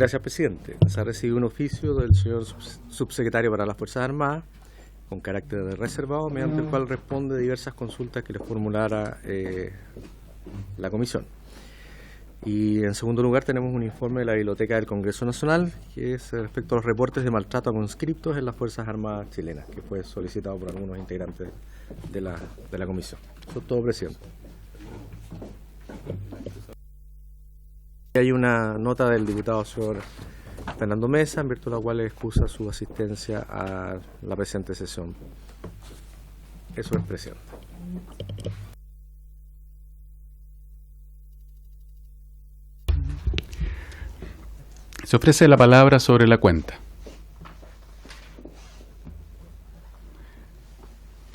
Gracias, presidente. Se ha recibido un oficio del señor subsecretario para las Fuerzas Armadas con carácter de reservado, mediante el cual responde diversas consultas que le formulara la comisión. Y en segundo lugar tenemos un informe de la Biblioteca del Congreso Nacional, que es respecto a los reportes de maltrato a conscriptos en las Fuerzas Armadas chilenas, que fue solicitado por algunos integrantes de la comisión. Eso es todo, presidente. Hay una nota del diputado señor Fernando Mesa, en virtud de la cual excusa su asistencia a la presente sesión. Eso es, presidente. Se ofrece la palabra sobre la cuenta.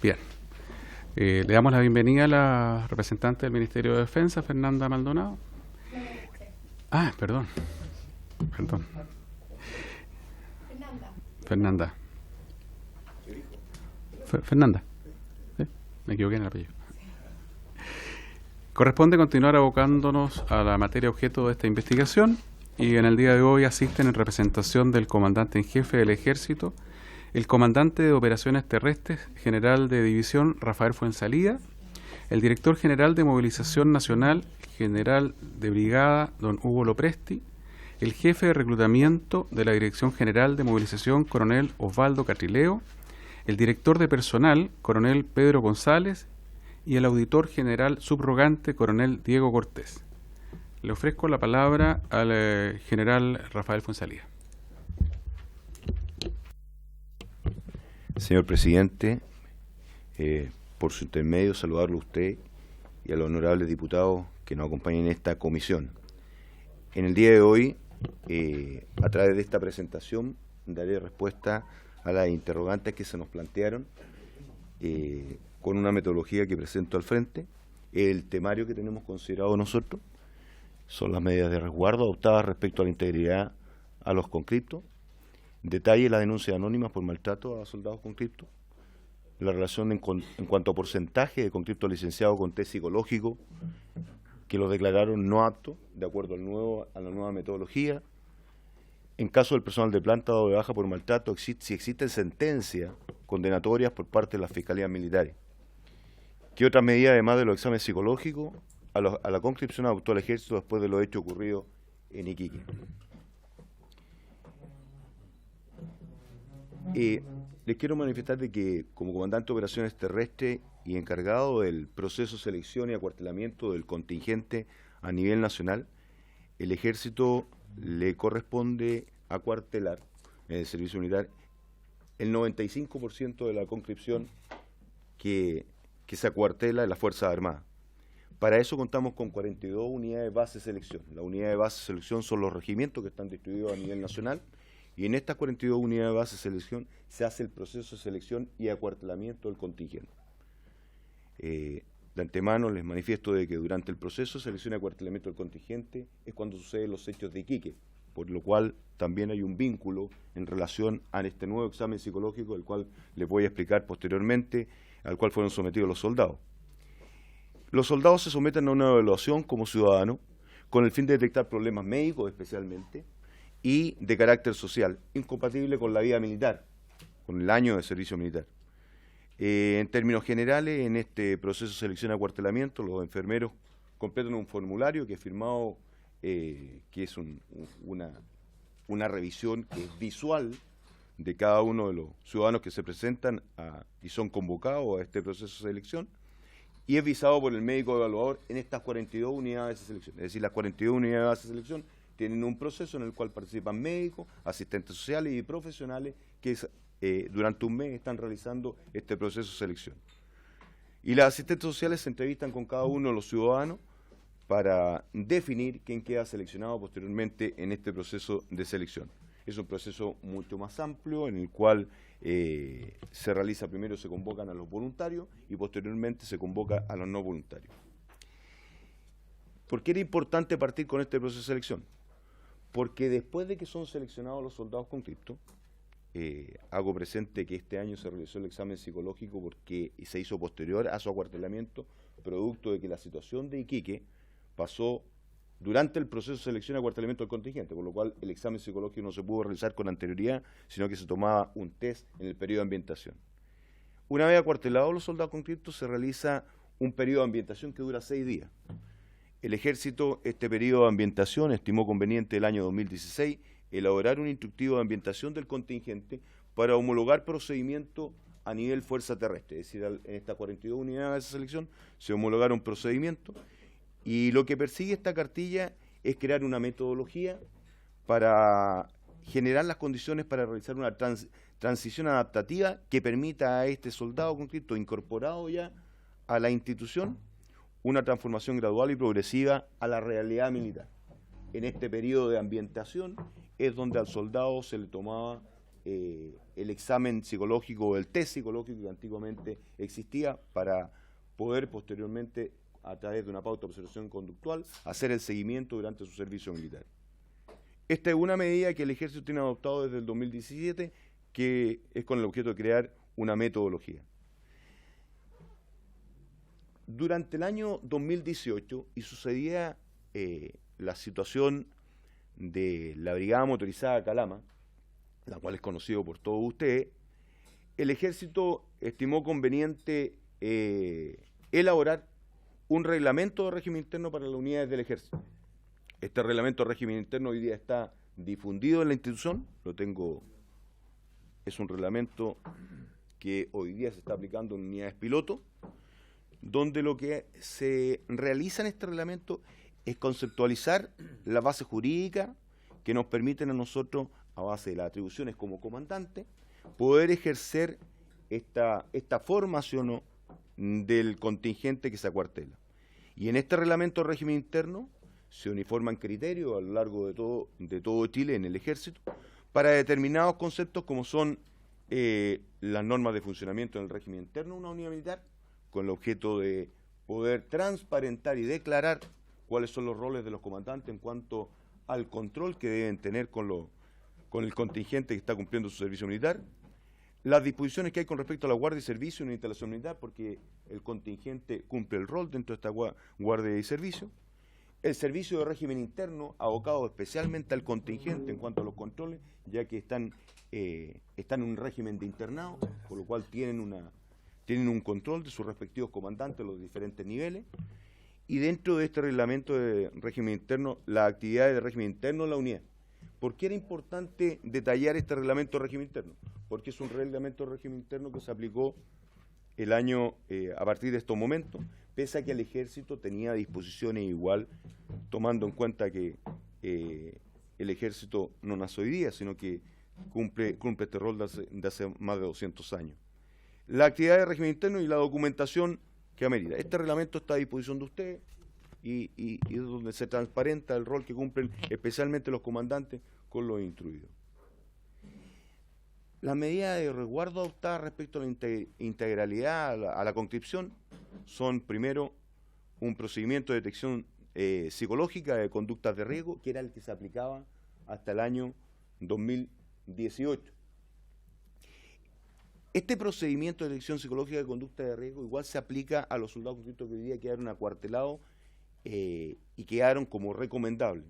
Bien. Le damos la bienvenida a la representante del Ministerio de Defensa, Fernanda Maldonado. Perdón. Fernanda. Fernanda. ¿Sí? Me equivoqué en el apellido. Corresponde continuar abocándonos a la materia objeto de esta investigación y en el día de hoy asisten en representación del comandante en jefe del Ejército, el comandante de Operaciones Terrestres, general de división Rafael Fuenzalía, el director general de Movilización Nacional, general de brigada don Hugo Lopresti, el jefe de reclutamiento de la Dirección General de Movilización, coronel Osvaldo Catrileo, el director de personal, coronel Pedro González, y el auditor general subrogante, coronel Diego Cortés. Le ofrezco la palabra al general Rafael Fuenzalía. Señor presidente, por su intermedio saludarlo a usted y a los honorables diputados que nos acompañan en esta comisión. En el día de hoy, a través de esta presentación, daré respuesta a las interrogantes que se nos plantearon con una metodología que presento al frente. El temario que tenemos considerado nosotros son las medidas de resguardo adoptadas respecto a la integridad a los conscriptos, detalle las denuncias anónimas por maltrato a soldados conscriptos, la relación en cuanto a porcentaje de conscriptos licenciados con test psicológico que los declararon no aptos de acuerdo a la nueva metodología. En caso del personal de planta dado de baja por maltrato, si existen sentencias condenatorias por parte de las fiscalías militares. ¿Qué otras medidas, además de los exámenes psicológicos, a la conscripción adoptó el Ejército después de los hechos ocurridos en Iquique? Les quiero manifestar de que, como comandante de operaciones terrestres y encargado del proceso de selección y acuartelamiento del contingente a nivel nacional, el Ejército le corresponde acuartelar en el servicio militar el 95% de la conscripción que se acuartela en las Fuerzas Armadas. Para eso contamos con 42 unidades de base de selección. Las unidades de base de selección son los regimientos que están distribuidos a nivel nacional, y en estas 42 unidades de base de selección se hace el proceso de selección y acuartelamiento del contingente. De antemano les manifiesto de que durante el proceso de selección y acuartelamiento del contingente es cuando suceden los hechos de Iquique, por lo cual también hay un vínculo en relación a este nuevo examen psicológico, el cual les voy a explicar posteriormente, al cual fueron sometidos los soldados. Los soldados se someten a una evaluación como ciudadanos con el fin de detectar problemas médicos especialmente y de carácter social, incompatible con la vida militar, con el año de servicio militar. En términos generales, en este proceso de selección y acuartelamiento, los enfermeros completan un formulario que es firmado, que es una revisión que es visual de cada uno de los ciudadanos que se presentan y son convocados a este proceso de selección, y es visado por el médico evaluador en estas 42 unidades de selección. Es decir, las 42 unidades de selección tienen un proceso en el cual participan médicos, asistentes sociales y profesionales que durante un mes están realizando este proceso de selección. Y las asistentes sociales se entrevistan con cada uno de los ciudadanos para definir quién queda seleccionado posteriormente en este proceso de selección. Es un proceso mucho más amplio en el cual se realiza, primero se convocan a los voluntarios y posteriormente se convoca a los no voluntarios. ¿Por qué era importante partir con este proceso de selección? Porque después de que son seleccionados los soldados conscriptos, hago presente que este año se realizó el examen psicológico porque se hizo posterior a su acuartelamiento, producto de que la situación de Iquique pasó durante el proceso de selección y acuartelamiento del contingente, por lo cual el examen psicológico no se pudo realizar con anterioridad, sino que se tomaba un test en el periodo de ambientación. Una vez acuartelados los soldados conscriptos, se realiza un periodo de ambientación que dura 6 días. El Ejército, este periodo de ambientación, estimó conveniente el año 2016 elaborar un instructivo de ambientación del contingente para homologar procedimiento a nivel fuerza terrestre, es decir, en estas 42 unidades de esa selección se homologaron procedimientos, y lo que persigue esta cartilla es crear una metodología para generar las condiciones para realizar una transición adaptativa que permita a este soldado conscripto incorporado ya a la institución una transformación gradual y progresiva a la realidad militar. En este periodo de ambientación es donde al soldado se le tomaba el examen psicológico o el test psicológico que antiguamente existía para poder posteriormente, a través de una pauta de observación conductual, hacer el seguimiento durante su servicio militar. Esta es una medida que el Ejército tiene adoptado desde el 2017, que es con el objeto de crear una metodología. Durante el año 2018, y sucedía la situación de la Brigada Motorizada Calama, la cual es conocido por todos ustedes, el Ejército estimó conveniente elaborar un reglamento de régimen interno para las unidades del Ejército. Este reglamento de régimen interno hoy día está difundido en la institución, es un reglamento que hoy día se está aplicando en unidades piloto, donde lo que se realiza en este reglamento es conceptualizar la base jurídica que nos permiten a nosotros, a base de las atribuciones como comandante, poder ejercer esta formación del contingente que se acuartela. Y en este reglamento de régimen interno se uniforman criterios a lo largo de todo Chile en el Ejército para determinados conceptos como son las normas de funcionamiento en el régimen interno de una unidad militar, con el objeto de poder transparentar y declarar cuáles son los roles de los comandantes en cuanto al control que deben tener con el contingente que está cumpliendo su servicio militar, las disposiciones que hay con respecto a la guardia y servicio en una instalación militar, porque el contingente cumple el rol dentro de esta guardia y servicio, el servicio de régimen interno abocado especialmente al contingente en cuanto a los controles, ya que están en un régimen de internado, por lo cual tienen un control de sus respectivos comandantes a los diferentes niveles, y dentro de este reglamento de régimen interno, las actividades de régimen interno en la unidad. ¿Por qué era importante detallar este reglamento de régimen interno? Porque es un reglamento de régimen interno que se aplicó el año a partir de estos momentos, pese a que el Ejército tenía disposiciones igual, tomando en cuenta que el Ejército no nació hoy día, sino que cumple este rol de hace más de 200 años. La actividad de régimen interno y la documentación que amerita. Este reglamento está a disposición de ustedes y es donde se transparenta el rol que cumplen especialmente los comandantes con los instruidos. Las medidas de resguardo adoptadas respecto a la integralidad, a la conscripción, son primero un procedimiento de detección psicológica de conductas de riesgo, que era el que se aplicaba hasta el año 2018. Este procedimiento de detección psicológica de conducta de riesgo igual se aplica a los soldados conscriptos que hoy día quedaron acuartelados y quedaron como recomendables.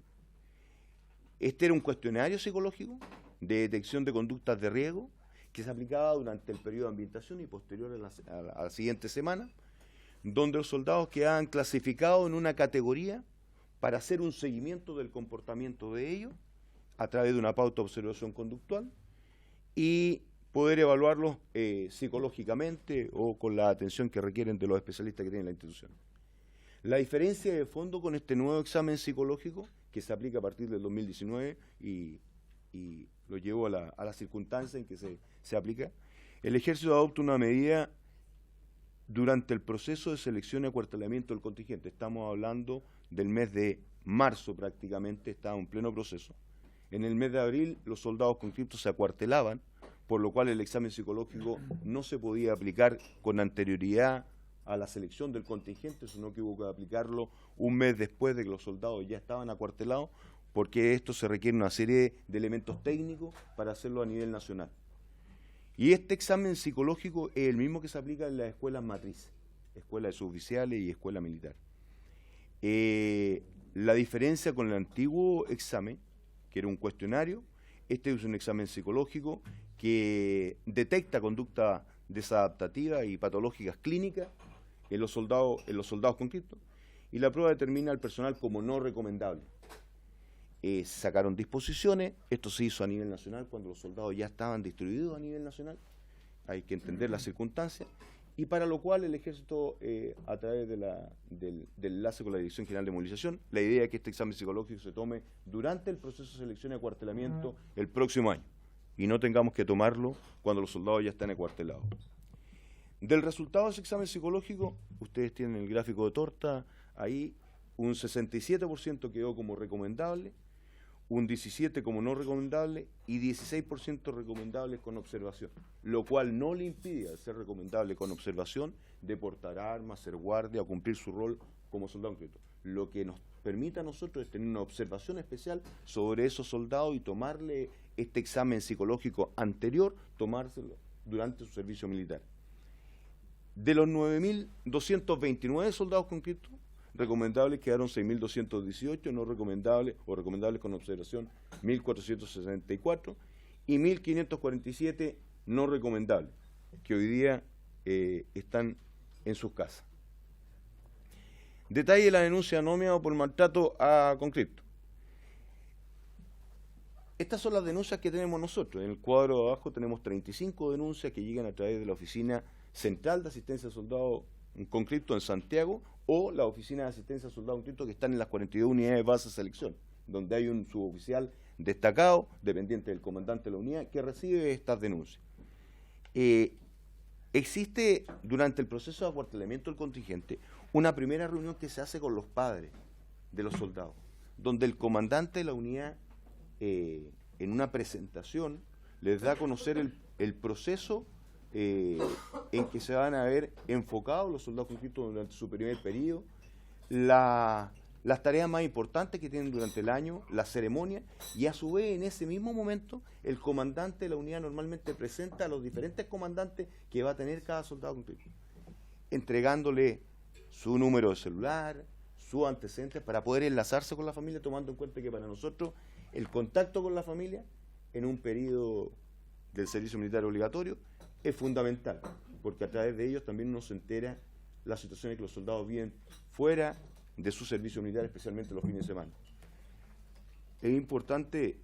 Este era un cuestionario psicológico de detección de conductas de riesgo que se aplicaba durante el periodo de ambientación y posterior a la siguiente semana, donde los soldados quedaban clasificados en una categoría para hacer un seguimiento del comportamiento de ellos a través de una pauta de observación conductual y poder evaluarlos psicológicamente o con la atención que requieren de los especialistas que tiene la institución. La diferencia de fondo con este nuevo examen psicológico, que se aplica a partir del 2019 y lo llevo a la circunstancia en que se aplica, el Ejército adopta una medida durante el proceso de selección y acuartelamiento del contingente. Estamos hablando del mes de marzo prácticamente, estaba en pleno proceso. En el mes de abril los soldados conscriptos se acuartelaban, por lo cual el examen psicológico no se podía aplicar con anterioridad a la selección del contingente, sino que hubo que aplicarlo un mes después de que los soldados ya estaban acuartelados, porque esto se requiere una serie de elementos técnicos para hacerlo a nivel nacional. Y este examen psicológico es el mismo que se aplica en las escuelas matrices, escuela de suboficiales y escuela militar. La diferencia con el antiguo examen, que era un cuestionario, este es un examen psicológico que detecta conducta desadaptativa y patológicas clínicas en los soldados conscriptos, y la prueba determina al personal como no recomendable. Se sacaron disposiciones, esto se hizo a nivel nacional cuando los soldados ya estaban distribuidos a nivel nacional, hay que entender las circunstancias, y para lo cual el Ejército, a través del enlace con la Dirección General de Movilización, la idea es que este examen psicológico se tome durante el proceso de selección y acuartelamiento el próximo año, y no tengamos que tomarlo cuando los soldados ya están acuartelados. Del resultado de ese examen psicológico, ustedes tienen el gráfico de torta, ahí un 67% quedó como recomendable, un 17% como no recomendable y 16% recomendables con observación, lo cual no le impide, al ser recomendable con observación, de portar armas, ser guardia o cumplir su rol como soldado inscrito. Lo que nos permite a nosotros es tener una observación especial sobre esos soldados y tomarle este examen psicológico anterior, tomárselo durante su servicio militar. De los 9.229 soldados conscriptos, recomendables quedaron 6.218, no recomendables o recomendables con observación 1.464 y 1.547 no recomendables, que hoy día están en sus casas. Detalle de la denuncia anónima por maltrato a conscriptos. Estas son las denuncias que tenemos nosotros. En el cuadro de abajo tenemos 35 denuncias que llegan a través de la Oficina Central de Asistencia a Soldados Conscriptos en Santiago o la Oficina de Asistencia a Soldados Conscriptos que están en las 42 unidades de base de selección, donde hay un suboficial destacado, dependiente del comandante de la unidad, que recibe estas denuncias. Existe durante el proceso de acuartelamiento del contingente una primera reunión que se hace con los padres de los soldados, donde el comandante de la unidad, en una presentación, les da a conocer el proceso en que se van a ver enfocados los soldados conscriptos durante su primer periodo, las tareas más importantes que tienen durante el año, la ceremonia, y a su vez en ese mismo momento el comandante de la unidad normalmente presenta a los diferentes comandantes que va a tener cada soldado conscripto, entregándole su número de celular, sus antecedentes para poder enlazarse con la familia, tomando en cuenta que para nosotros el contacto con la familia en un periodo del servicio militar obligatorio es fundamental, porque a través de ellos también uno se entera las situaciones que los soldados viven fuera de su servicio militar, especialmente los fines de semana. Es importante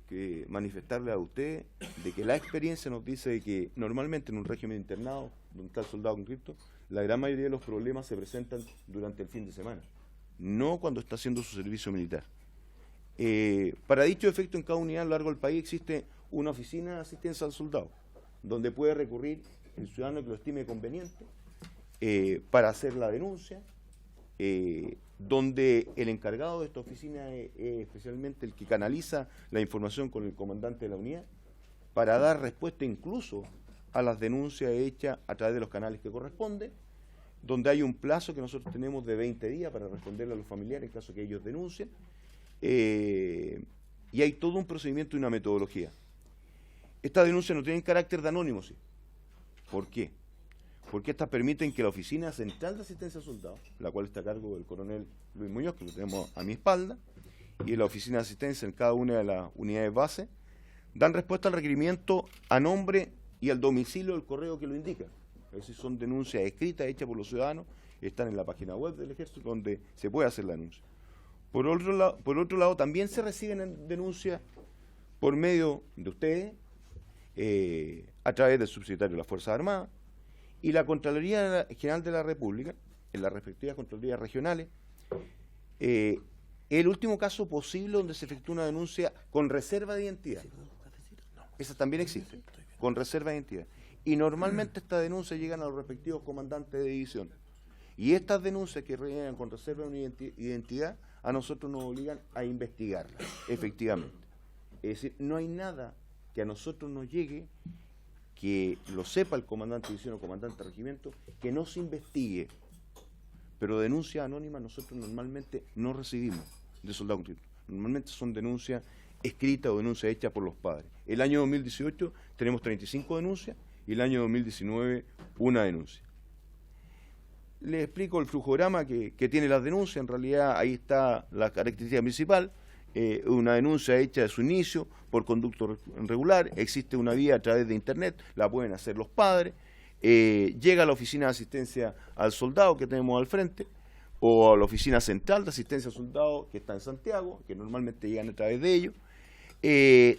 manifestarle a usted de que la experiencia nos dice que normalmente en un régimen internado, donde está el soldado conscripto, la gran mayoría de los problemas se presentan durante el fin de semana, no cuando está haciendo su servicio militar. Para dicho efecto, en cada unidad a lo largo del país existe una oficina de asistencia al soldado, donde puede recurrir el ciudadano que lo estime conveniente para hacer la denuncia, donde el encargado de esta oficina es especialmente el que canaliza la información con el comandante de la unidad, para dar respuesta incluso a las denuncias hechas a través de los canales que corresponden, donde hay un plazo que nosotros tenemos de 20 días para responderle a los familiares en caso que ellos denuncien, y hay todo un procedimiento y una metodología. Estas denuncias no tienen carácter de anónimo, ¿sí? ¿Por qué? Porque estas permiten que la Oficina Central de Asistencia a Soldados, la cual está a cargo del coronel Luis Muñoz, que lo tenemos a mi espalda, y la Oficina de Asistencia en cada una de las unidades base, dan respuesta al requerimiento a nombre y al domicilio del correo que lo indica. Es decir, son denuncias escritas hechas por los ciudadanos, están en la página web del Ejército donde se puede hacer la denuncia. Por otro lado, también se reciben denuncias por medio de ustedes, a través del subsecretario de las Fuerzas Armadas y la Contraloría General de la República, en las respectivas Contralorías regionales, el último caso posible donde se efectúa una denuncia con reserva de identidad. Esa también existe, con reserva de identidad. Y normalmente estas denuncias llegan a los respectivos comandantes de división. Y estas denuncias que llegan con reserva de identidad, a nosotros nos obligan a investigarlas, efectivamente. Es decir, no hay nada que a nosotros nos llegue, que lo sepa el comandante de división o comandante de regimiento, que no se investigue. Pero denuncias anónimas nosotros normalmente no recibimos de soldados conscriptos. Normalmente son denuncias escritas o denuncias hechas por los padres. El año 2018 tenemos 35 denuncias y el año 2019 una denuncia. les explico el flujograma que tiene las denuncias. En realidad ahí está la característica principal. Una denuncia hecha de su inicio por conducto irregular, existe una vía a través de internet, la pueden hacer los padres, llega a la oficina de asistencia al soldado que tenemos al frente, o a la oficina central de asistencia al soldado que está en Santiago, que normalmente llegan a través de ellos.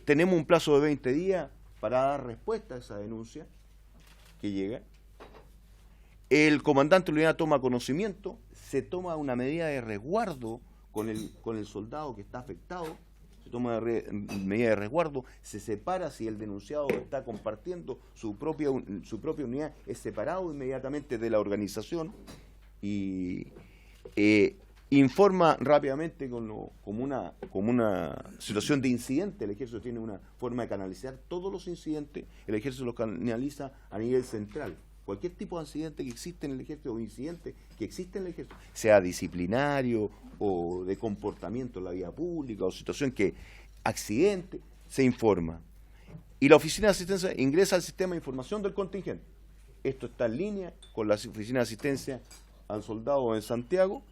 Tenemos un plazo de 20 días para dar respuesta a esa denuncia que llega. El comandante de la unidad toma conocimiento, se toma una medida de resguardo con el soldado que está afectado, se toma medida de resguardo, se separa si el denunciado está compartiendo su propia unidad, es separado inmediatamente de la organización y informa rápidamente como una situación de incidente. El ejército tiene una forma de canalizar todos los incidentes, el ejército los canaliza a nivel central. Cualquier tipo de incidente que existe en el ejército o incidente que existe en el ejército, sea disciplinario o de comportamiento en la vía pública o situación que accidente, se informa. Y la oficina de asistencia ingresa al sistema de información del contingente. Esto está en línea con la oficina de asistencia al soldado en Santiago.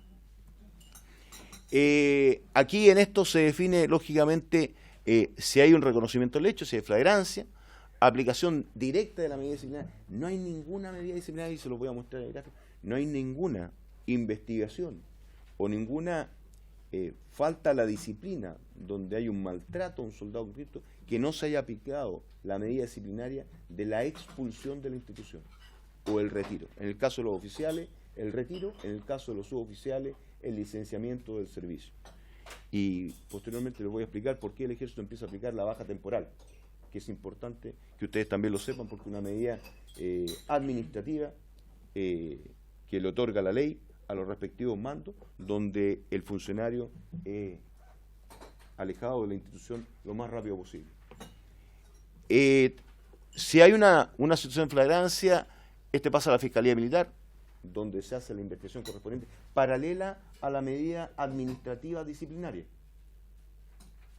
Aquí en esto se define lógicamente si hay un reconocimiento del hecho, si hay flagrancia, aplicación directa de la medida disciplinaria. No hay ninguna medida disciplinaria, y se lo voy a mostrar en el gráfico, no hay ninguna investigación o ninguna falta a la disciplina donde hay un maltrato a un soldado concreto que no se haya aplicado la medida disciplinaria de la expulsión de la institución o el retiro. En el caso de los oficiales, el retiro; en el caso de los suboficiales, el licenciamiento del servicio. Y posteriormente les voy a explicar por qué el ejército empieza a aplicar la baja temporal, que es importante que ustedes también lo sepan, porque una medida administrativa que le otorga la ley a los respectivos mandos, donde el funcionario es alejado de la institución lo más rápido posible. Si hay una situación de flagrancia, pasa a la Fiscalía Militar, donde se hace la investigación correspondiente, paralela a la medida administrativa disciplinaria.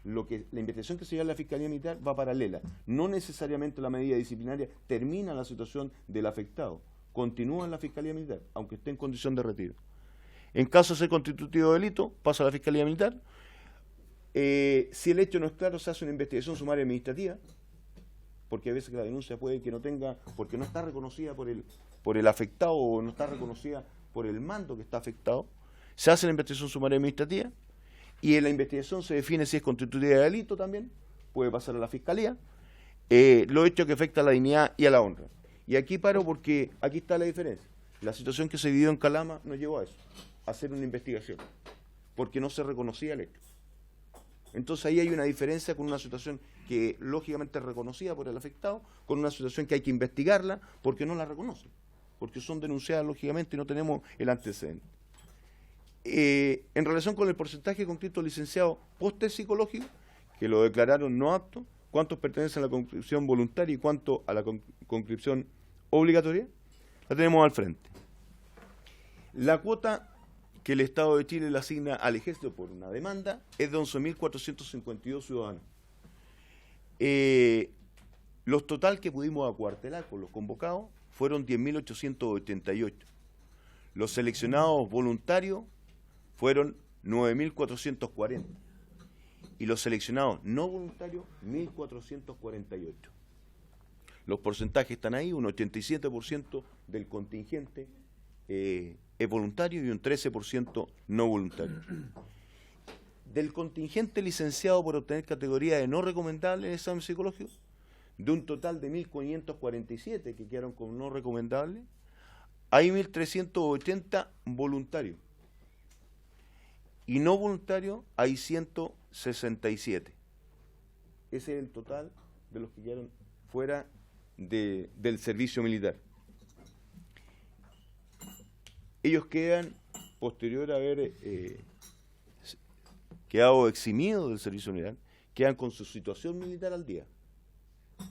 La investigación que se lleva a la Fiscalía Militar va paralela. No necesariamente la medida disciplinaria termina la situación del afectado. Continúa en la Fiscalía Militar, aunque esté en condición de retiro. En caso de ser constitutivo de delito, pasa a la Fiscalía Militar. Si el hecho no es claro, se hace una investigación sumaria administrativa, porque a veces que la denuncia puede que no tenga, porque no está reconocida por el afectado o no está reconocida por el mando que está afectado. Se hace la investigación sumaria administrativa. Y en la investigación se define si es constitutiva de delito también, puede pasar a la Fiscalía, los hechos que afectan a la dignidad y a la honra. Y aquí paro porque aquí está la diferencia. La situación que se vivió en Calama nos llevó a eso, a hacer una investigación, porque no se reconocía el hecho. Entonces ahí hay una diferencia con una situación que lógicamente es reconocida por el afectado, con una situación que hay que investigarla porque no la reconocen, porque son denunciadas lógicamente y no tenemos el antecedente. En relación con el porcentaje concreto de licenciados post-test psicológico, que lo declararon no apto, cuántos pertenecen a la conscripción voluntaria y cuánto a la conscripción obligatoria, la tenemos al frente. La cuota que el Estado de Chile le asigna al ejército por una demanda es de 11.452 ciudadanos. Los total que pudimos acuartelar con los convocados fueron 10.888. Los seleccionados voluntarios fueron 9.440 y los seleccionados no voluntarios 1.448. Los porcentajes están ahí, un 87% del contingente es voluntario y un 13% no voluntario. Del contingente licenciado por obtener categoría de no recomendable en el examen psicológico, de un total de 1.547 que quedaron como no recomendables, hay 1.380 voluntarios. Y no voluntarios hay 167. Ese es el total de los que quedaron fuera del servicio militar. Ellos quedan, posterior a haber quedado eximidos del servicio militar, quedan con su situación militar al día,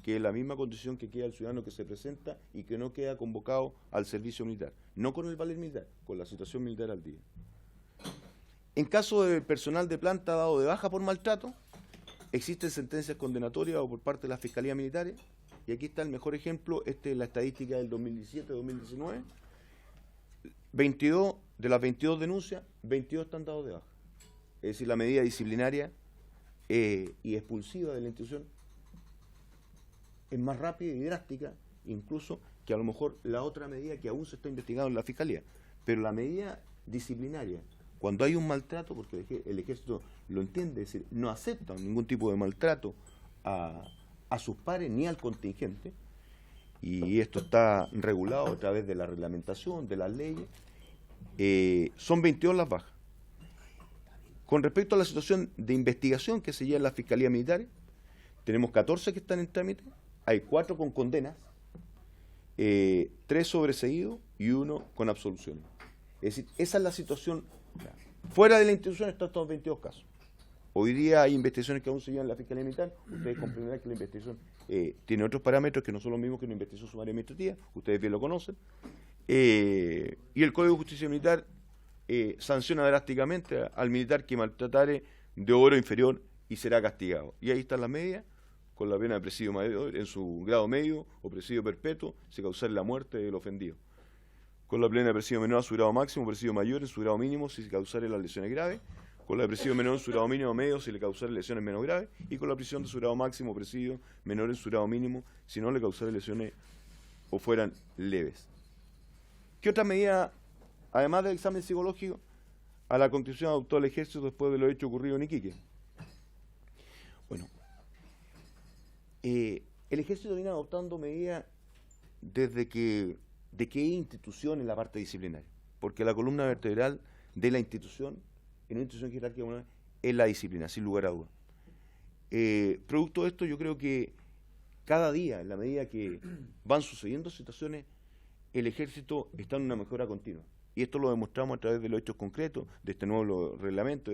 que es la misma condición que queda el ciudadano que se presenta y que no queda convocado al servicio militar. No con el valer militar, con la situación militar al día. En caso de personal de planta dado de baja por maltrato, existen sentencias condenatorias o por parte de las fiscalías militares, y aquí está el mejor ejemplo, es la estadística del 2017-2019. 22, de las 22 denuncias, 22 están dados de baja. Es decir, la medida disciplinaria y expulsiva de la institución es más rápida y drástica, incluso que a lo mejor la otra medida que aún se está investigando en la Fiscalía. Pero la medida disciplinaria, cuando hay un maltrato, porque el Ejército lo entiende, es decir, no acepta ningún tipo de maltrato a sus pares ni al contingente, y esto está regulado a través de la reglamentación, de las leyes, son 22 las bajas. Con respecto a la situación de investigación que se lleva en la Fiscalía Militar, tenemos 14 que están en trámite, hay 4 con condenas, 3 sobreseídos y 1 con absolución. Es decir, esa es la situación. Fuera de la institución están estos 22 casos. Hoy día hay investigaciones que aún se llevan en la Fiscalía Militar. Ustedes comprenderán que la investigación tiene otros parámetros que no son los mismos que una investigación sumaria administrativa. Ustedes bien lo conocen. Y el Código de Justicia Militar sanciona drásticamente al militar que maltratare de obra inferior y será castigado. Y ahí están las medidas, con la pena de presidio mayor en su grado medio o presidio perpetuo, se causará la muerte del ofendido. Con la pena de presidio menor a su grado máximo, presidio mayor en su grado mínimo si se causare las lesiones graves, con la de presidio menor en su grado mínimo o medio si le causare lesiones menos graves, y con la prisión de su grado máximo, presidio menor en su grado mínimo si no le causare lesiones o fueran leves. ¿Qué otra medida, además del examen psicológico, a la Constitución adoptó el Ejército después de los hechos ocurridos en Iquique? Bueno, el Ejército viene adoptando medidas desde que hay institución en la parte disciplinaria, porque la columna vertebral de la institución, en una institución jerárquica, es la disciplina, sin lugar a dudas. Producto de esto, yo creo que cada día, en la medida que van sucediendo situaciones, el Ejército está en una mejora continua. Y esto lo demostramos a través de los hechos concretos, de este nuevo reglamento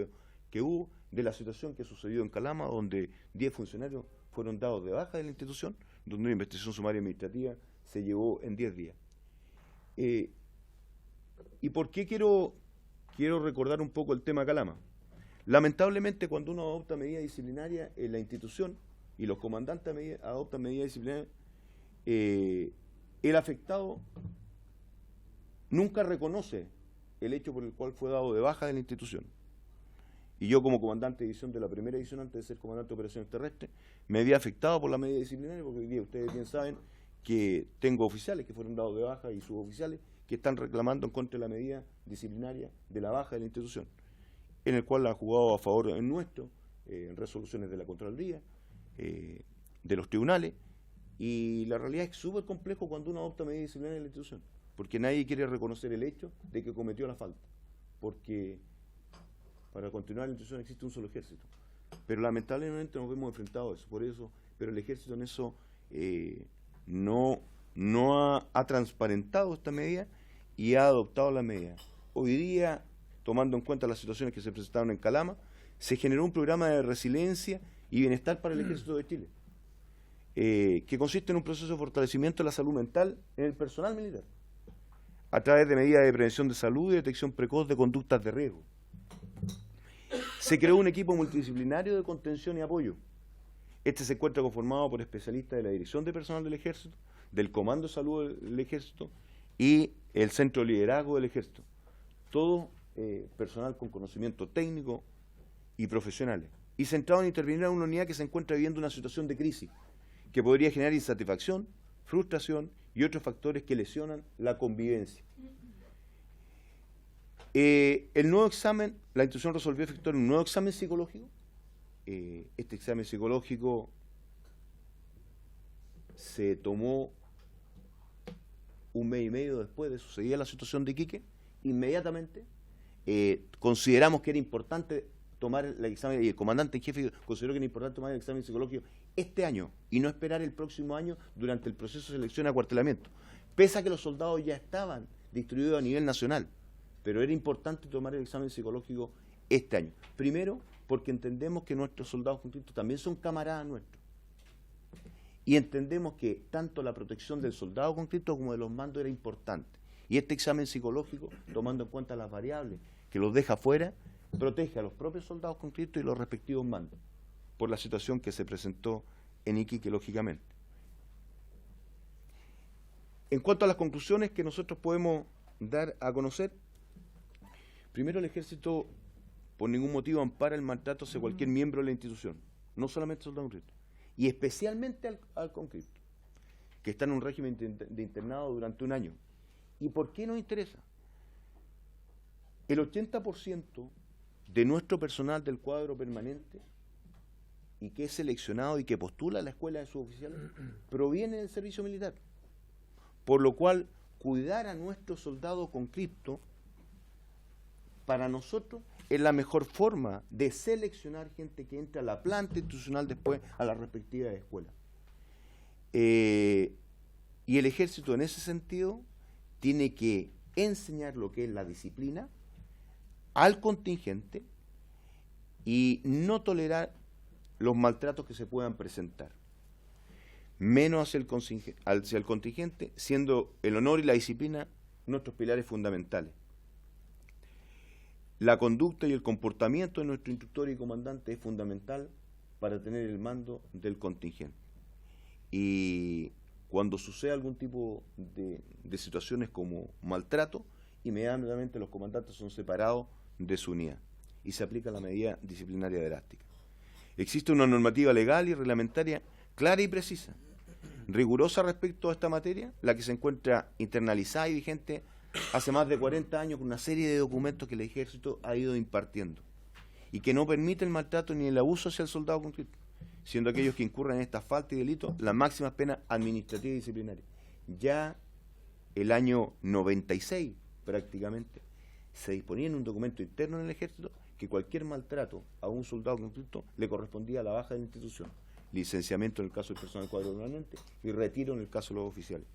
que hubo, de la situación que sucedió en Calama, donde 10 funcionarios fueron dados de baja de la institución, donde una investigación sumaria administrativa se llevó en 10 días. ¿Y por qué quiero recordar un poco el tema Calama? Lamentablemente, cuando uno adopta medidas disciplinarias en la institución y los comandantes adoptan medidas disciplinarias, el afectado nunca reconoce el hecho por el cual fue dado de baja de la institución. Y yo, como comandante de división de la primera división, antes de ser comandante de operaciones terrestres, me había afectado por la medida disciplinaria, porque hoy día ustedes bien saben que tengo oficiales que fueron dados de baja y suboficiales que están reclamando en contra de la medida disciplinaria de la baja de la institución, en el cual han jugado a favor en nuestro, en resoluciones de la Contraloría, de los tribunales, y la realidad es súper complejo cuando uno adopta medidas disciplinarias en la institución, porque nadie quiere reconocer el hecho de que cometió la falta, porque para continuar la institución existe un solo ejército, pero lamentablemente nos vemos enfrentados a eso, por eso, pero el ejército en eso no ha transparentado esta medida y ha adoptado la medida. Hoy día, tomando en cuenta las situaciones que se presentaron en Calama, se generó un programa de resiliencia y bienestar para el Ejército de Chile, que consiste en un proceso de fortalecimiento de la salud mental en el personal militar, a través de medidas de prevención de salud y detección precoz de conductas de riesgo. Se creó un equipo multidisciplinario de contención y apoyo. Este se encuentra conformado por especialistas de la Dirección de Personal del Ejército, del Comando de Salud del Ejército y el Centro de Liderazgo del Ejército. Todo personal con conocimiento técnico y profesionales. Y centrado en intervenir en una unidad que se encuentra viviendo una situación de crisis, que podría generar insatisfacción, frustración y otros factores que lesionan la convivencia. El nuevo examen, la institución resolvió efectuar un nuevo examen psicológico. Este examen psicológico se tomó un mes y medio después de suceder la situación de Iquique. Inmediatamente consideramos que era importante tomar el examen, y el comandante en jefe consideró que era importante tomar el examen psicológico este año y no esperar el próximo año durante el proceso de selección y acuartelamiento, pese a que los soldados ya estaban distribuidos a nivel nacional, pero era importante tomar el examen psicológico este año. Primero, porque entendemos que nuestros soldados conscriptos también son camaradas nuestros, y entendemos que tanto la protección del soldado conscripto como de los mandos era importante, y este examen psicológico, tomando en cuenta las variables que los deja fuera, protege a los propios soldados conscriptos y los respectivos mandos, por la situación que se presentó en Iquique, lógicamente. En cuanto a las conclusiones que nosotros podemos dar a conocer. Primero, el Ejército por ningún motivo ampara el maltrato hacia cualquier miembro de la institución, no solamente soldado conscripto, y especialmente al conscripto, que está en un régimen de internado durante un año. ¿Y por qué nos interesa? El 80% de nuestro personal del cuadro permanente y que es seleccionado y que postula a la escuela de suboficiales proviene del servicio militar, por lo cual cuidar a nuestro soldado conscripto para nosotros es la mejor forma de seleccionar gente que entra a la planta institucional después a la respectiva escuela. Y el Ejército en ese sentido tiene que enseñar lo que es la disciplina al contingente y no tolerar los maltratos que se puedan presentar, menos hacia el contingente, siendo el honor y la disciplina nuestros pilares fundamentales. La conducta y el comportamiento de nuestro instructor y comandante es fundamental para tener el mando del contingente. Y cuando sucede algún tipo de situaciones como maltrato, inmediatamente los comandantes son separados de su unidad y se aplica la medida disciplinaria drástica. Existe una normativa legal y reglamentaria clara y precisa, rigurosa respecto a esta materia, la que se encuentra internalizada y vigente hace más de 40 años con una serie de documentos que el Ejército ha ido impartiendo y que no permite el maltrato ni el abuso hacia el soldado conscripto, siendo aquellos que incurran en esta falta y delito las máximas penas administrativas y disciplinarias. Ya el año 96 prácticamente se disponía en un documento interno en el Ejército que cualquier maltrato a un soldado conscripto le correspondía a la baja de la institución, licenciamiento en el caso del personal del cuadro permanente y retiro en el caso de los oficiales.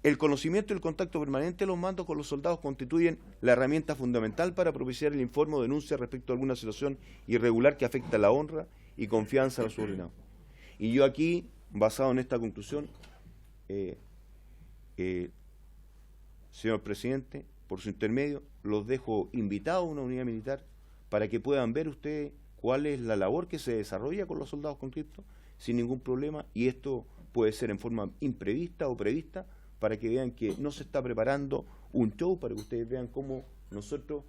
El conocimiento y el contacto permanente de los mandos con los soldados constituyen la herramienta fundamental para propiciar el informe o denuncia respecto a alguna situación irregular que afecta la honra y confianza de los subordinados. Y yo aquí, basado en esta conclusión, señor presidente, por su intermedio, los dejo invitados a una unidad militar para que puedan ver ustedes cuál es la labor que se desarrolla con los soldados conscriptos sin ningún problema, y esto puede ser en forma imprevista o prevista, para que vean que no se está preparando un show, para que ustedes vean cómo nosotros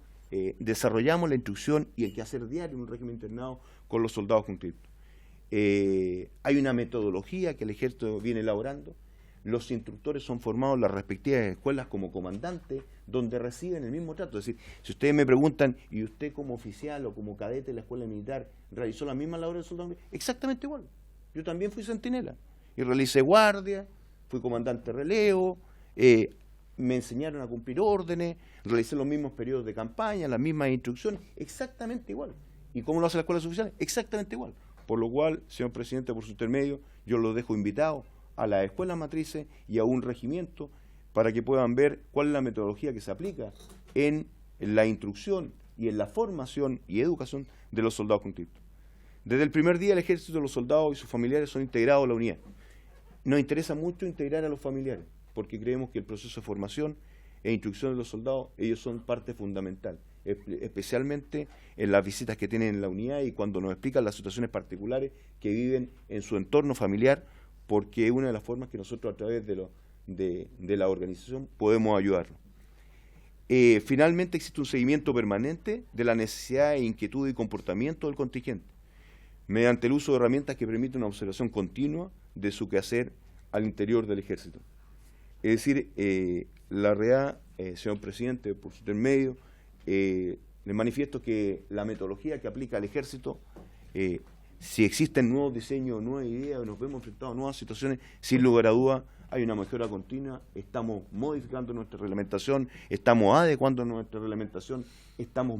desarrollamos la instrucción y el quehacer diario en un régimen internado con los soldados conscriptos. Hay una metodología que el Ejército viene elaborando. Los instructores son formados en las respectivas escuelas como comandantes, donde reciben el mismo trato. Es decir, si ustedes me preguntan, ¿y usted como oficial o como cadete de la escuela militar realizó la misma labor del soldado? Exactamente igual. Yo también fui centinela y realicé guardia, fui comandante de relevo, me enseñaron a cumplir órdenes, realicé los mismos periodos de campaña, las mismas instrucciones, exactamente igual. ¿Y cómo lo hace la escuela oficial? Exactamente igual. Por lo cual, señor presidente, por su intermedio, yo los dejo invitados a las escuelas matrices y a un regimiento para que puedan ver cuál es la metodología que se aplica en la instrucción y en la formación y educación de los soldados conscriptos. Desde el primer día el Ejército, los soldados y sus familiares son integrados a la unidad. Nos interesa mucho integrar a los familiares, porque creemos que el proceso de formación e instrucción de los soldados, ellos son parte fundamental, especialmente en las visitas que tienen en la unidad y cuando nos explican las situaciones particulares que viven en su entorno familiar, porque es una de las formas que nosotros a través de la organización podemos ayudarlos. Finalmente existe un seguimiento permanente de la necesidad, inquietud y comportamiento del contingente, mediante el uso de herramientas que permiten una observación continua de su quehacer al interior del Ejército. Es decir, la realidad, señor presidente, por su intermedio, les manifiesto que la metodología que aplica el Ejército, si existen nuevos diseños, nuevas ideas, nos vemos enfrentados a nuevas situaciones, sin lugar a duda hay una mejora continua, estamos modificando nuestra reglamentación, estamos adecuando nuestra reglamentación, estamos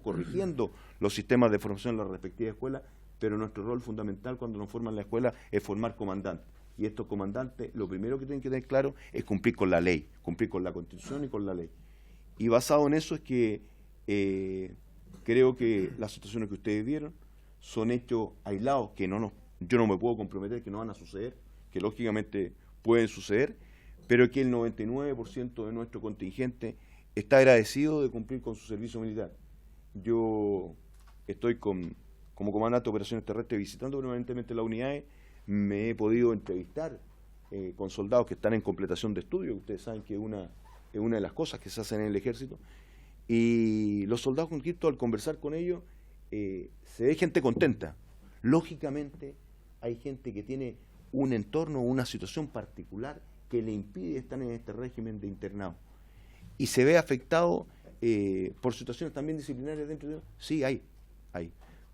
corrigiendo los sistemas de formación en las respectivas escuelas, pero nuestro rol fundamental cuando nos forman en la escuela es formar comandantes. Y estos comandantes, lo primero que tienen que tener claro es cumplir con la ley, cumplir con la Constitución y con la ley. Y basado en eso es que creo que las situaciones que ustedes vieron son hechos aislados que yo no me puedo comprometer que no van a suceder, que lógicamente pueden suceder, pero que el 99% de nuestro contingente está agradecido de cumplir con su servicio militar. Yo estoy como comandante de operaciones terrestres visitando permanentemente las unidades, me he podido entrevistar con soldados que están en completación de estudio, ustedes saben que es una de las cosas que se hacen en el ejército, y los soldados conscriptos, al conversar con ellos, se ve gente contenta. Lógicamente hay gente que tiene un entorno o una situación particular que le impide estar en este régimen de internado y se ve afectado por situaciones también disciplinarias dentro de... Sí, hay,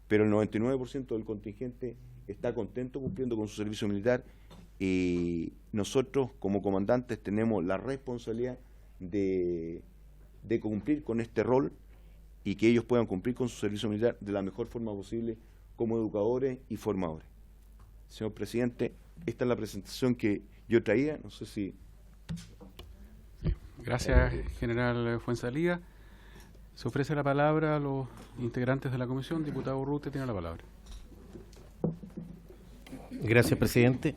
pero el 99% del contingente está contento cumpliendo con su servicio militar, y nosotros como comandantes tenemos la responsabilidad de cumplir con este rol y que ellos puedan cumplir con su servicio militar de la mejor forma posible como educadores y formadores. Señor presidente, esta es la presentación que yo traía, no sé si... Gracias, general Fuenzalía. Se ofrece la palabra a los integrantes de la comisión. Diputado Urrutia tiene la palabra. Gracias, presidente.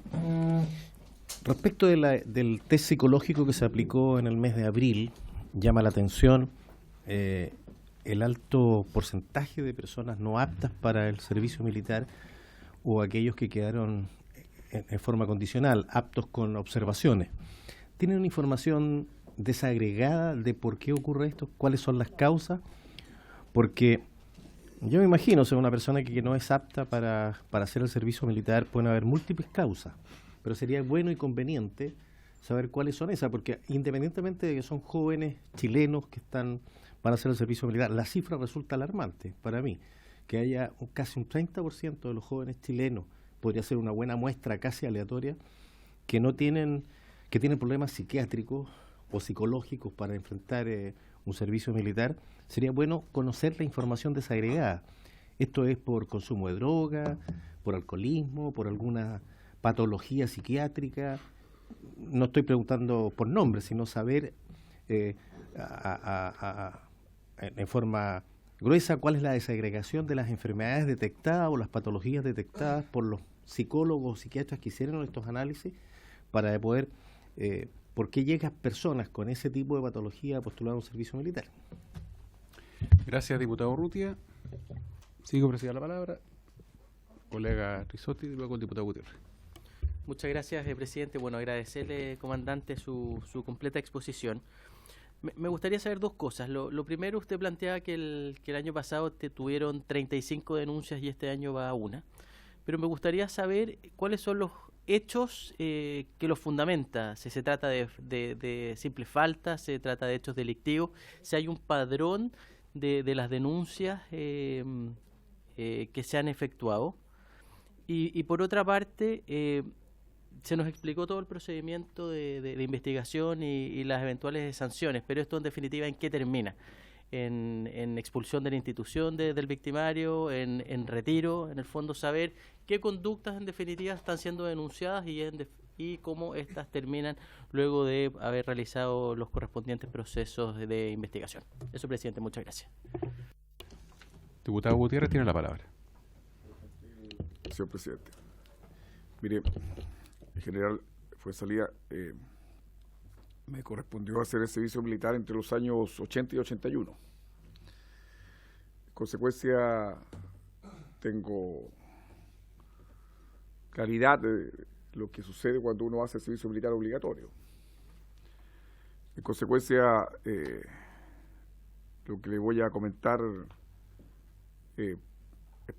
Respecto del test psicológico que se aplicó en el mes de abril, llama la atención el alto porcentaje de personas no aptas para el servicio militar o aquellos que quedaron en forma condicional, aptos con observaciones. ¿Tienen una información desagregada de por qué ocurre esto? ¿Cuáles son las causas? Porque yo me imagino, o sea, una persona que no es apta para hacer el servicio militar, pueden haber múltiples causas, pero sería bueno y conveniente saber cuáles son esas, porque independientemente de que son jóvenes chilenos que van a hacer el servicio militar, la cifra resulta alarmante para mí, que haya casi un 30% de los jóvenes chilenos, podría ser una buena muestra casi aleatoria, que tienen problemas psiquiátricos o psicológicos para enfrentar un servicio militar. Sería bueno conocer la información desagregada. Esto es por consumo de droga, por alcoholismo, por alguna patología psiquiátrica. No estoy preguntando por nombre, sino saber en forma gruesa cuál es la desagregación de las enfermedades detectadas o las patologías detectadas por los psicólogos o psiquiatras que hicieron estos análisis para poder... ¿por qué llegan personas con ese tipo de patología a postular un servicio militar? Gracias, diputado Urrutia. Sigo presidiendo la palabra. Colega Risotti y luego el diputado Gutiérrez. Muchas gracias, presidente. Bueno, agradecerle, comandante, su completa exposición. Me gustaría saber dos cosas. Lo primero, usted planteaba que el año pasado tuvieron 35 denuncias y este año va a una. Pero me gustaría saber cuáles son los hechos que los fundamenta. Si se trata de simples faltas, se trata de hechos delictivos, si hay un padrón de las denuncias que se han efectuado. Y por otra parte, se nos explicó todo el procedimiento de investigación y las eventuales sanciones, pero esto en definitiva, ¿en qué termina? En expulsión de la institución del victimario, en retiro, en el fondo saber qué conductas en definitiva están siendo denunciadas y cómo estas terminan luego de haber realizado los correspondientes procesos de investigación. Eso, presidente, muchas gracias. Diputado Gutiérrez tiene la palabra. Señor presidente, mire, el general Fuenzalía, me correspondió hacer el servicio militar entre los años 80 y 81. En consecuencia, tengo claridad de lo que sucede cuando uno hace el servicio militar obligatorio. En consecuencia, lo que le voy a comentar es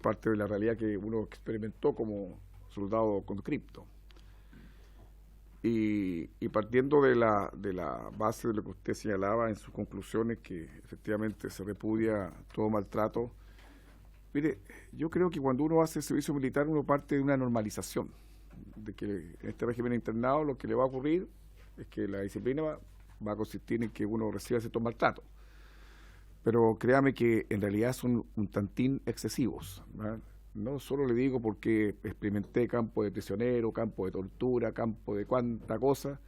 parte de la realidad que uno experimentó como soldado conscripto. Y partiendo de la base de lo que usted señalaba en sus conclusiones, que efectivamente se repudia todo maltrato, mire, yo creo que cuando uno hace el servicio militar uno parte de una normalización, de que en este régimen internado lo que le va a ocurrir es que la disciplina va a consistir en que uno reciba ciertos maltratos. Pero créame que en realidad son un tantín excesivos, ¿verdad? No solo le digo porque experimenté campo de prisionero, campo de tortura, campo de cuánta cosa.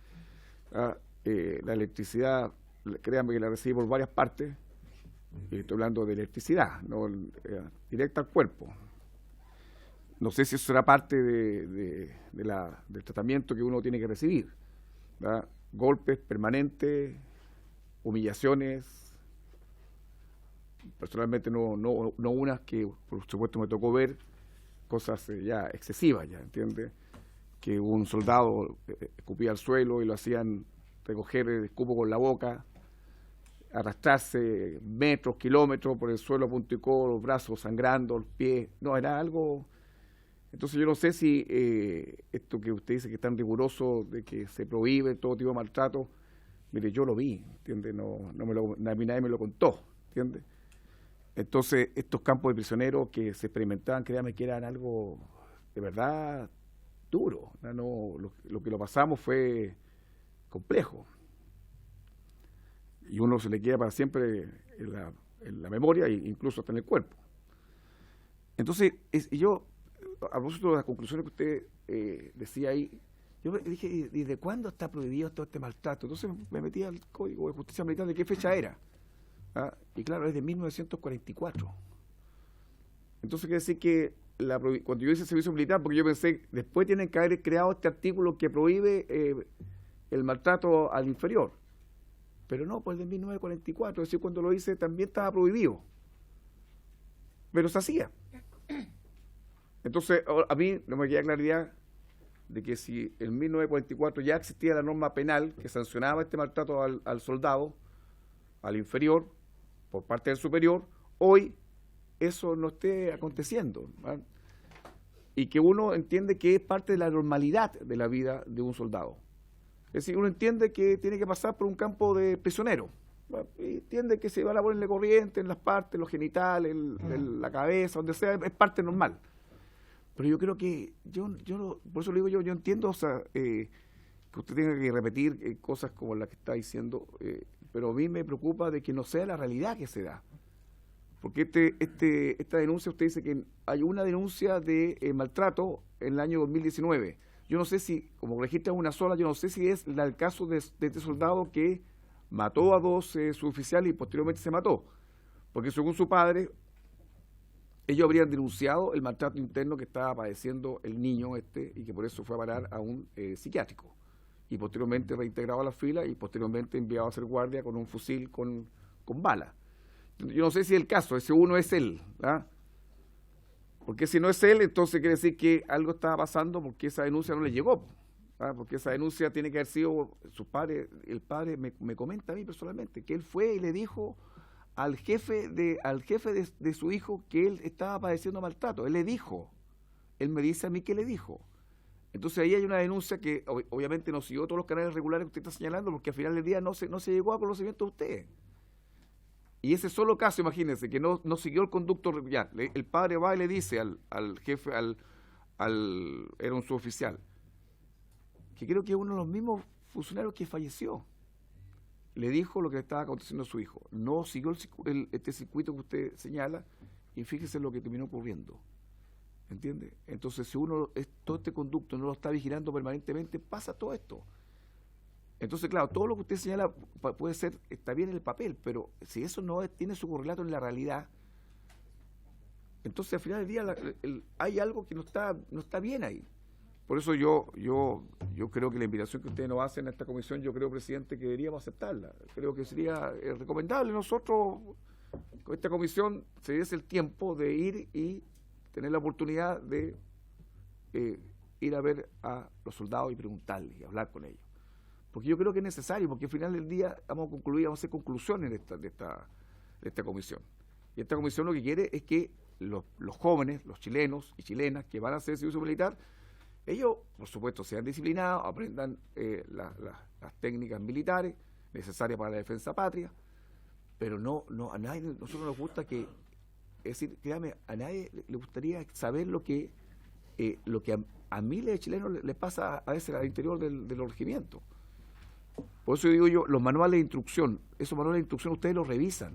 La electricidad, créanme que la recibí por varias partes. Estoy hablando de electricidad, no directa al cuerpo. No sé si eso será parte del tratamiento que uno tiene que recibir, ¿verdad? Golpes permanentes, humillaciones. Personalmente no unas que por supuesto me tocó ver, cosas ya excesivas, ya, ¿entiende? que un soldado escupía al suelo y lo hacían recoger el escupo con la boca, arrastrarse metros, kilómetros por el suelo a punto y codo, los brazos sangrando, los pies. No, era algo... Entonces yo no sé si esto que usted dice que es tan riguroso de que se prohíbe todo tipo de maltrato, mire, yo lo vi, ¿entiende? A mí nadie me lo contó, ¿entiende? Entonces estos campos de prisioneros que se experimentaban, créame que eran algo de verdad duro. Lo que lo pasamos fue complejo. Y uno se le queda para siempre en la memoria e incluso hasta en el cuerpo. Entonces, yo, a propósito de las conclusiones que usted decía ahí, yo me dije, ¿desde cuándo está prohibido todo este maltrato? Entonces me metí al Código de Justicia Militar, ¿de qué fecha era? ¿Ah? Y claro, es de 1944. Entonces quiere decir que cuando yo hice servicio militar, porque yo pensé, después tienen que haber creado este artículo que prohíbe el maltrato al inferior. Pero no, pues de 1944, es decir, cuando lo hice también estaba prohibido. Pero se hacía. Entonces, a mí no me queda claridad de que si en 1944 ya existía la norma penal que sancionaba este maltrato al soldado, al inferior, por parte del superior, hoy eso no esté aconteciendo, ¿verdad? Y que uno entiende que es parte de la normalidad de la vida de un soldado. Es decir, uno entiende que tiene que pasar por un campo de prisionero, ¿verdad? Y entiende que se van a ponerle corriente en las partes, los genitales, la cabeza, donde sea, es parte normal. Pero yo creo que, por eso le digo yo entiendo, o sea, que usted tenga que repetir cosas como las que está diciendo, pero a mí me preocupa de que no sea la realidad que se da. Porque esta denuncia, usted dice que hay una denuncia de maltrato en el año 2019. Yo no sé si, como registra una sola, yo no sé si es el caso de este soldado que mató a dos suboficiales y posteriormente se mató. Porque según su padre, ellos habrían denunciado el maltrato interno que estaba padeciendo el niño y que por eso fue a parar a un psiquiátrico. Y posteriormente reintegrado a la fila y posteriormente enviado a hacer guardia con un fusil con bala. Yo no sé si es el caso, ese uno es él, ¿verdad? Porque si no es él, entonces quiere decir que algo estaba pasando porque esa denuncia no le llegó, ¿verdad? Porque esa denuncia tiene que haber sido su padre. El padre me comenta a mí personalmente que él fue y le dijo al jefe de su hijo que él estaba padeciendo maltrato. Él le dijo, él me dice a mí que le dijo. Entonces ahí hay una denuncia que obviamente no siguió todos los canales regulares que usted está señalando, porque al final del día no se llegó a conocimiento de usted. Y ese solo caso, imagínense, que no siguió el conducto regular. El padre va y le dice al jefe, era un suboficial, que creo que es uno de los mismos funcionarios que falleció. Le dijo lo que le estaba aconteciendo a su hijo. No siguió este circuito que usted señala y fíjese lo que terminó ocurriendo. ¿Entiende? Entonces, si todo este conducto no lo está vigilando permanentemente, pasa todo esto. Entonces, claro, todo lo que usted señala puede ser, está bien en el papel, pero si eso no tiene su correlato en la realidad, entonces al final del día hay algo que no está bien ahí. Por eso yo creo que la invitación que ustedes nos hacen a esta comisión, yo creo, presidente, que deberíamos aceptarla. Creo que sería recomendable nosotros, con esta comisión, se diese el tiempo de ir y tener la oportunidad de ir a ver a los soldados y preguntarles y hablar con ellos. Porque yo creo que es necesario, porque al final del día vamos a hacer conclusiones de esta comisión. Y esta comisión lo que quiere es que los jóvenes, los chilenos y chilenas que van a hacer servicio militar, ellos, por supuesto, sean disciplinados, aprendan las técnicas militares necesarias para la defensa patria, pero a nadie, nosotros nos gusta que, es decir, créame, a nadie le gustaría saber lo que a miles de chilenos les pasa a veces al interior del regimiento. Por eso digo yo, los manuales de instrucción, esos manuales de instrucción ustedes los revisan,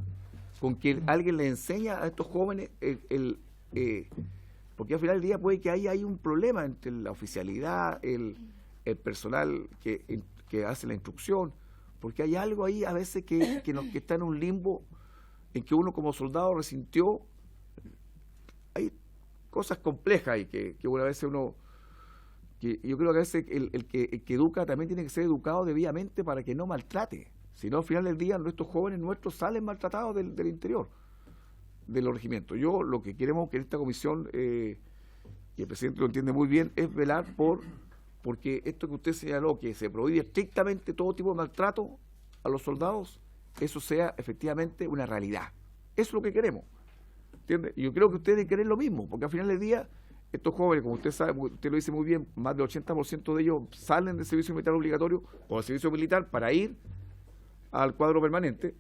con que alguien les enseña a estos jóvenes, porque al final del día puede que hay un problema entre la oficialidad, el personal que hace la instrucción, porque hay algo ahí a veces que está en un limbo en que uno como soldado resintió. Hay cosas complejas ahí que una vez que yo creo que a veces el que educa también tiene que ser educado debidamente para que no maltrate. Si no, al final del día, nuestros jóvenes salen maltratados del interior de los regimientos. Yo lo que queremos que en esta comisión, y el presidente lo entiende muy bien, es velar por porque esto que usted señaló, que se prohíbe estrictamente todo tipo de maltrato a los soldados, eso sea efectivamente una realidad. Eso es lo que queremos, ¿entiende? Y yo creo que ustedes quieren lo mismo, porque al final del día, estos jóvenes, como usted sabe, usted lo dice muy bien, más del 80% de ellos salen del servicio militar obligatorio o del servicio militar para ir al cuadro permanente.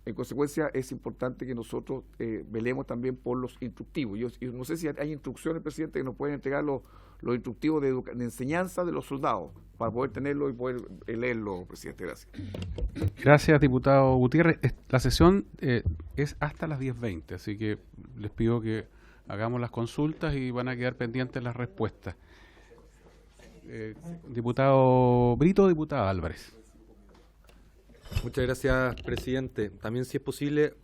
En consecuencia, es importante que nosotros velemos también por los instructivos. Yo no sé si hay instrucciones, presidente, que nos pueden entregar los instructivos de enseñanza de los soldados, para poder tenerlo y poder leerlo, presidente. Gracias. Gracias, diputado Gutiérrez. La sesión es hasta las 10:20, así que les pido que hagamos las consultas y van a quedar pendientes las respuestas. Diputado Brito, diputada Álvarez. Muchas gracias, presidente. También, si es posible,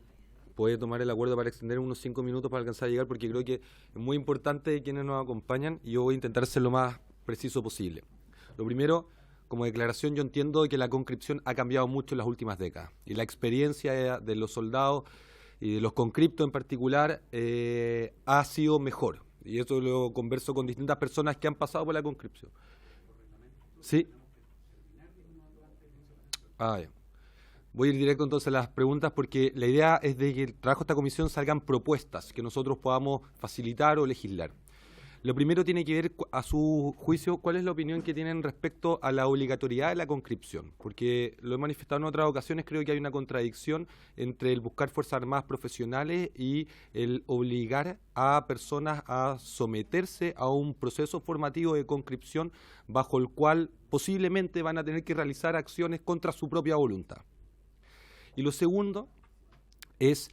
puede tomar el acuerdo para extender unos 5 minutos para alcanzar a llegar, porque creo que es muy importante quienes nos acompañan y yo voy a intentar ser lo más preciso posible. Lo primero, como declaración, yo entiendo que la conscripción ha cambiado mucho en las últimas décadas y la experiencia de los soldados y de los conscriptos en particular ha sido mejor. Y eso lo converso con distintas personas que han pasado por la conscripción. ¿Sí? Ya. Voy a ir directo entonces a las preguntas, porque la idea es de que el trabajo de esta comisión salgan propuestas que nosotros podamos facilitar o legislar. Lo primero tiene que ver, a su juicio, cuál es la opinión que tienen respecto a la obligatoriedad de la conscripción, porque lo he manifestado en otras ocasiones, creo que hay una contradicción entre el buscar fuerzas armadas profesionales y el obligar a personas a someterse a un proceso formativo de conscripción bajo el cual posiblemente van a tener que realizar acciones contra su propia voluntad. Y lo segundo es,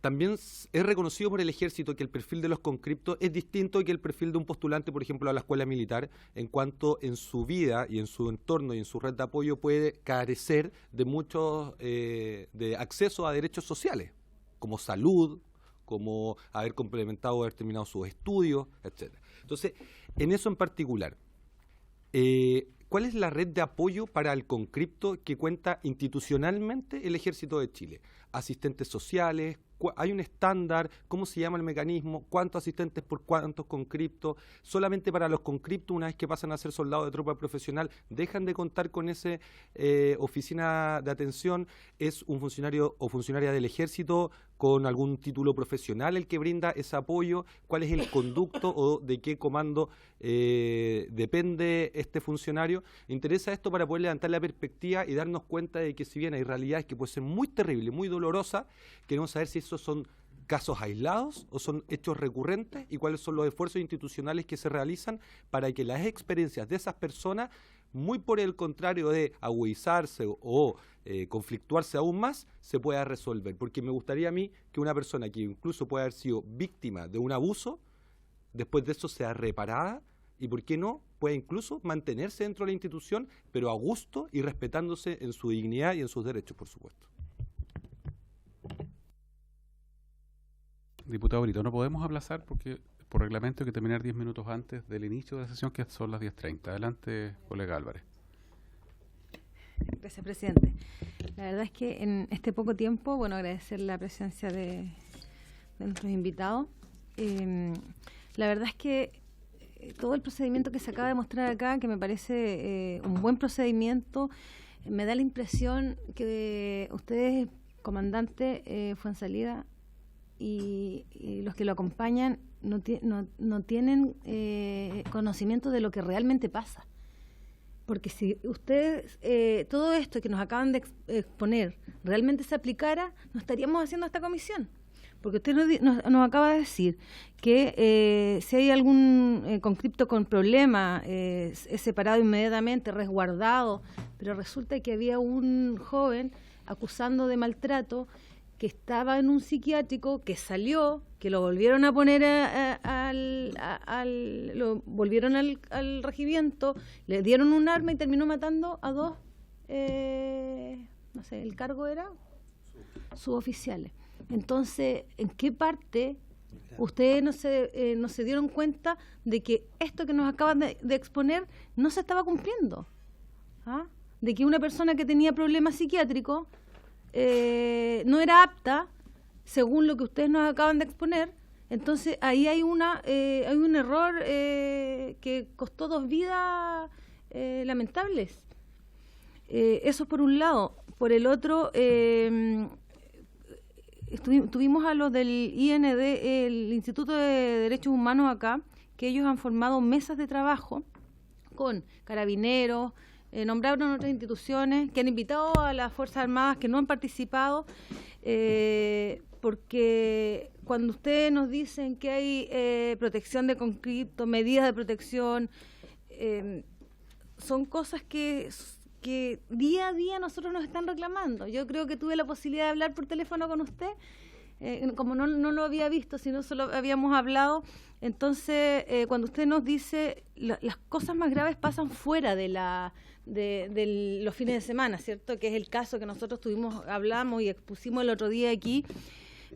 también es reconocido por el Ejército que el perfil de los conscriptos es distinto que el perfil de un postulante, por ejemplo, a la escuela militar, en cuanto en su vida y en su entorno y en su red de apoyo puede carecer de muchos de acceso a derechos sociales, como salud, como haber complementado o haber terminado sus estudios, etc. Entonces, en eso en particular, ¿cuál es la red de apoyo para el conscripto que cuenta institucionalmente el Ejército de Chile? Asistentes sociales, hay un estándar, ¿cómo se llama el mecanismo? ¿Cuántos asistentes por cuántos conscriptos? Solamente para los conscriptos, una vez que pasan a ser soldados de tropa profesional, dejan de contar con esa oficina de atención. ¿Es un funcionario o funcionaria del Ejército con algún título profesional el que brinda ese apoyo? ¿Cuál es el conducto o de qué comando depende este funcionario? Me interesa esto para poder levantar la perspectiva y darnos cuenta de que, si bien hay realidades que pueden ser muy terribles, muy dolorosas, queremos saber si esos son casos aislados o son hechos recurrentes y cuáles son los esfuerzos institucionales que se realizan para que las experiencias de esas personas, muy por el contrario de agudizarse o conflictuarse aún más, se pueda resolver. Porque me gustaría a mí que una persona que incluso puede haber sido víctima de un abuso, después de eso sea reparada y, ¿por qué no?, pueda incluso mantenerse dentro de la institución, pero a gusto y respetándose en su dignidad y en sus derechos, por supuesto. Diputado Brito, no podemos aplazar porque por reglamento hay que terminar 10 minutos antes del inicio de la sesión, que son las 10:30. Adelante, colega Álvarez. Gracias, presidente. La verdad es que en este poco tiempo, bueno, agradecer la presencia de nuestros invitados. La verdad es que todo el procedimiento que se acaba de mostrar acá, que me parece un buen procedimiento, me da la impresión que ustedes, comandante Fuenzalida, y los que lo acompañan no tienen conocimiento de lo que realmente pasa. Porque si ustedes, todo esto que nos acaban de exponer, realmente se aplicara, no estaríamos haciendo esta comisión. Porque usted nos acaba de decir que si hay algún conscripto con problema, es separado inmediatamente, resguardado, pero resulta que había un joven acusando de maltrato que estaba en un psiquiátrico, que salió, que lo volvieron a poner lo volvieron al regimiento, le dieron un arma y terminó matando a dos, no sé, el cargo era suboficiales. Entonces, ¿en qué parte ustedes no se dieron cuenta de que esto que nos acaban de exponer no se estaba cumpliendo? ¿Ah? De que una persona que tenía problemas psiquiátricos no era apta, según lo que ustedes nos acaban de exponer. Entonces ahí hay un error que costó 2 vidas lamentables. Eso por un lado. Por el otro, tuvimos a los del IND, el Instituto de Derechos Humanos acá, que ellos han formado mesas de trabajo con carabineros, nombraron otras instituciones, que han invitado a las Fuerzas Armadas que no han participado, porque cuando ustedes nos dicen que hay protección de conscriptos, medidas de protección, son cosas que día a día nosotros nos están reclamando. Yo creo que tuve la posibilidad de hablar por teléfono con usted, como no lo había visto, sino solo habíamos hablado. Entonces, cuando usted nos dice las cosas más graves pasan fuera de los fines de semana, ¿cierto? Que es el caso que nosotros hablamos y expusimos el otro día aquí,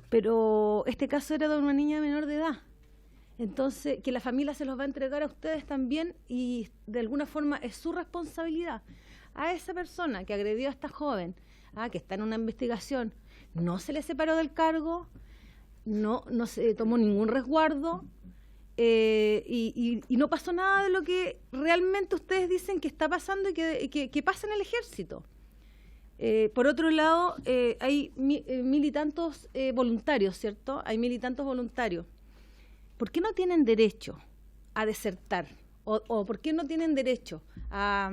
pero este caso era de una niña menor de edad. Entonces, que la familia se los va a entregar a ustedes también y de alguna forma es su responsabilidad. A esa persona que agredió a esta joven, que está en una investigación, no se le separó del cargo, no se tomó ningún resguardo y no pasó nada de lo que realmente ustedes dicen que está pasando y que pasa en el ejército. Por otro lado, hay mil y tantos voluntarios, ¿cierto? Hay mil y tantos voluntarios. ¿Por qué no tienen derecho a desertar? ¿O por qué no tienen derecho a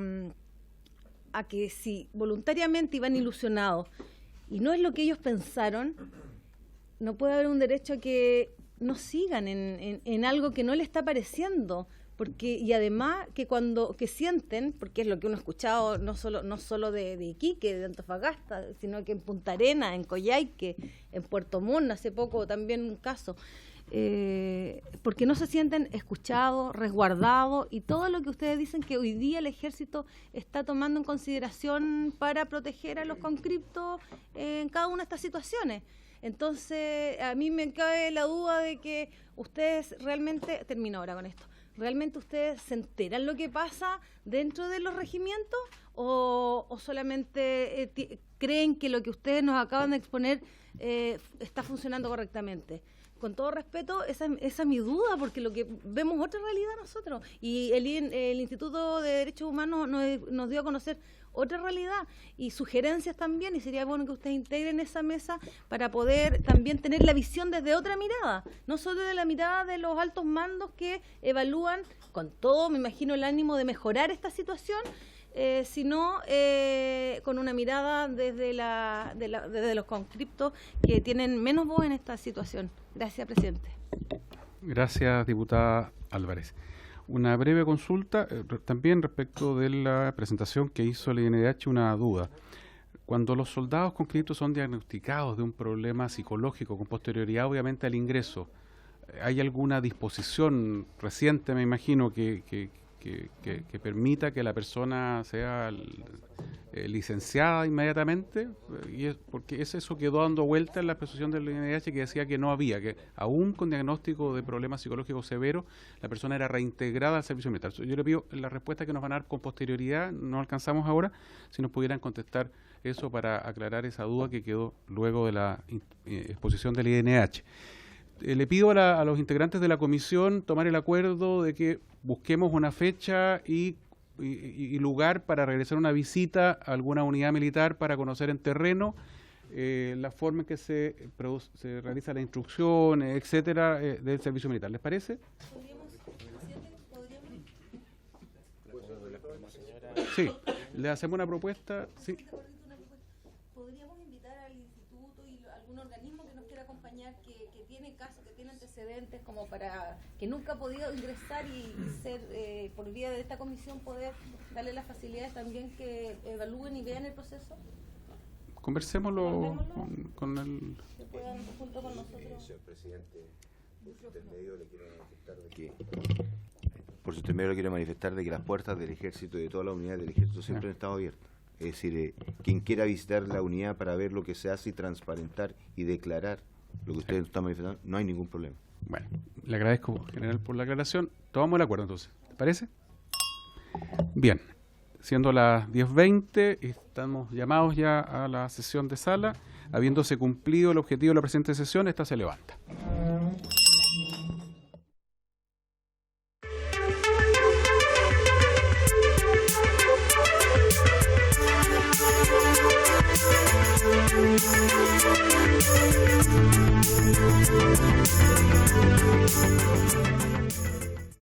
que si voluntariamente iban ilusionados y no es lo que ellos pensaron, no puede haber un derecho a que no sigan en algo que no le está pareciendo? Y además que sienten, porque es lo que uno ha escuchado no solo de Iquique, de Antofagasta, sino que en Punta Arenas, en Coyhaique, en Puerto Montt, hace poco también un caso, porque no se sienten escuchados, resguardados y todo lo que ustedes dicen que hoy día el ejército está tomando en consideración para proteger a los conscriptos en cada una de estas situaciones. Entonces, a mí me cabe la duda de que ustedes realmente, termino ahora con esto, ¿realmente ustedes se enteran lo que pasa dentro de los regimientos o solamente creen que lo que ustedes nos acaban de exponer está funcionando correctamente? Con todo respeto, esa es mi duda, porque lo que vemos otra realidad nosotros. Y el Instituto de Derechos Humanos nos dio a conocer otra realidad y sugerencias también, y sería bueno que ustedes integren esa mesa para poder también tener la visión desde otra mirada, no solo de la mirada de los altos mandos que evalúan con todo, me imagino, el ánimo de mejorar esta situación, sino con una mirada desde los conscriptos que tienen menos voz en esta situación. Gracias, presidente. Gracias, diputada Álvarez. Una breve consulta también respecto de la presentación que hizo el INDH, una duda. Cuando los soldados conscriptos son diagnosticados de un problema psicológico con posterioridad, obviamente, al ingreso, ¿hay alguna disposición reciente, me imagino, que permita que la persona sea licenciada inmediatamente? Porque eso quedó dando vuelta en la exposición del INDH, que decía que no había, que aún con diagnóstico de problemas psicológicos severos, la persona era reintegrada al servicio militar. Yo le pido la respuesta que nos van a dar con posterioridad, no alcanzamos ahora, si nos pudieran contestar eso para aclarar esa duda que quedó luego de la exposición del INDH. Le pido a los integrantes de la comisión tomar el acuerdo de que busquemos una fecha y lugar para realizar una visita a alguna unidad militar para conocer en terreno la forma en que se realiza la instrucción, etcétera, del servicio militar. ¿Les parece? Sí, le hacemos una propuesta. Sí. ¿Podríamos invitar al instituto y algún organismo que nos quiera acompañar que tiene casos, que tiene antecedentes, como para que nunca ha podido ingresar y ser, por vía de esta comisión, poder darle las facilidades también que evalúen y vean el proceso? Conversémoslo con el... Que puedan junto con nosotros. Señor presidente, por su intermedio le quiero manifestar de que las puertas del ejército y de todas las unidades del ejército siempre han estado abiertas. Es decir, quien quiera visitar la unidad para ver lo que se hace y transparentar y declarar lo que ustedes están manifestando, no hay ningún problema. Bueno, le agradezco, general, por la aclaración. Tomamos el acuerdo entonces, ¿te parece? Bien, siendo las 10:20, estamos llamados ya a la sesión de sala. Habiéndose cumplido el objetivo de la presente sesión, esta se levanta.